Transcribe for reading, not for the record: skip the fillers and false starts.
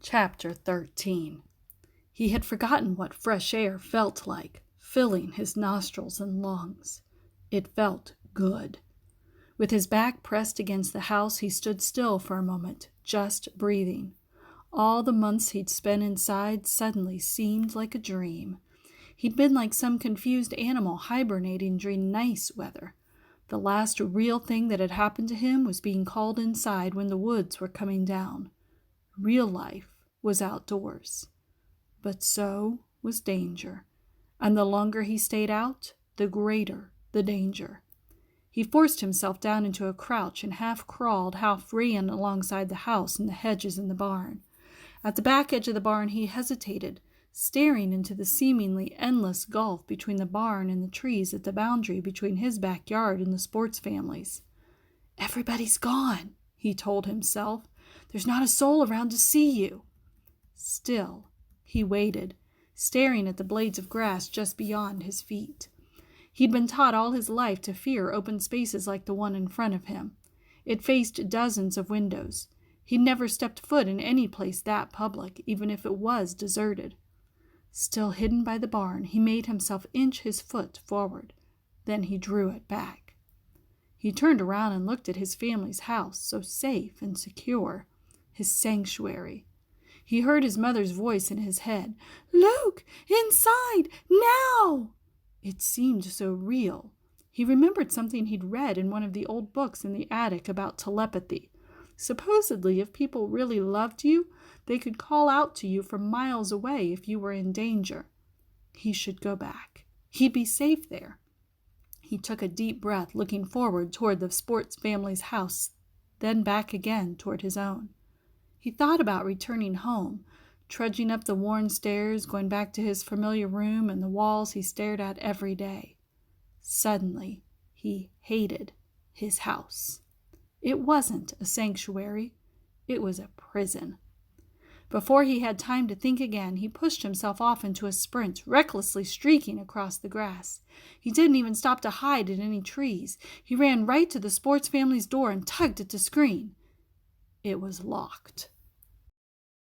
Chapter 13. He had forgotten what fresh air felt like, filling his nostrils and lungs. It felt good. With his back pressed against the house, he stood still for a moment, just breathing. All the months he'd spent inside suddenly seemed like a dream. He'd been like some confused animal hibernating during nice weather. The last real thing that had happened to him was being called inside when the woods were coming down. Real life was outdoors. But so was danger. And the longer he stayed out, the greater the danger. He forced himself down into a crouch and half crawled, half ran alongside the house and the hedges in the barn. At the back edge of the barn he hesitated, staring into the seemingly endless gulf between the barn and the trees at the boundary between his backyard and the sports family's. "Everybody's gone," he told himself. "There's not a soul around to see you." Still, he waited, staring at the blades of grass just beyond his feet. He'd been taught all his life to fear open spaces like the one in front of him. It faced dozens of windows. He'd never stepped foot in any place that public, even if it was deserted. Still hidden by the barn, he made himself inch his foot forward. Then he drew it back. He turned around and looked at his family's house, so safe and secure, his sanctuary. He heard his mother's voice in his head. "Luke, inside, now!" It seemed so real. He remembered something he'd read in one of the old books in the attic about telepathy. Supposedly, if people really loved you, they could call out to you from miles away if you were in danger. He should go back. He'd be safe there. He took a deep breath, looking forward toward the sports family's house, then back again toward his own. He thought about returning home, trudging up the worn stairs, going back to his familiar room and the walls he stared at every day. Suddenly, he hated his house. It wasn't a sanctuary. It was a prison. Before he had time to think again, he pushed himself off into a sprint, recklessly streaking across the grass. He didn't even stop to hide in any trees. He ran right to the sports family's door and tugged at the screen. It was locked.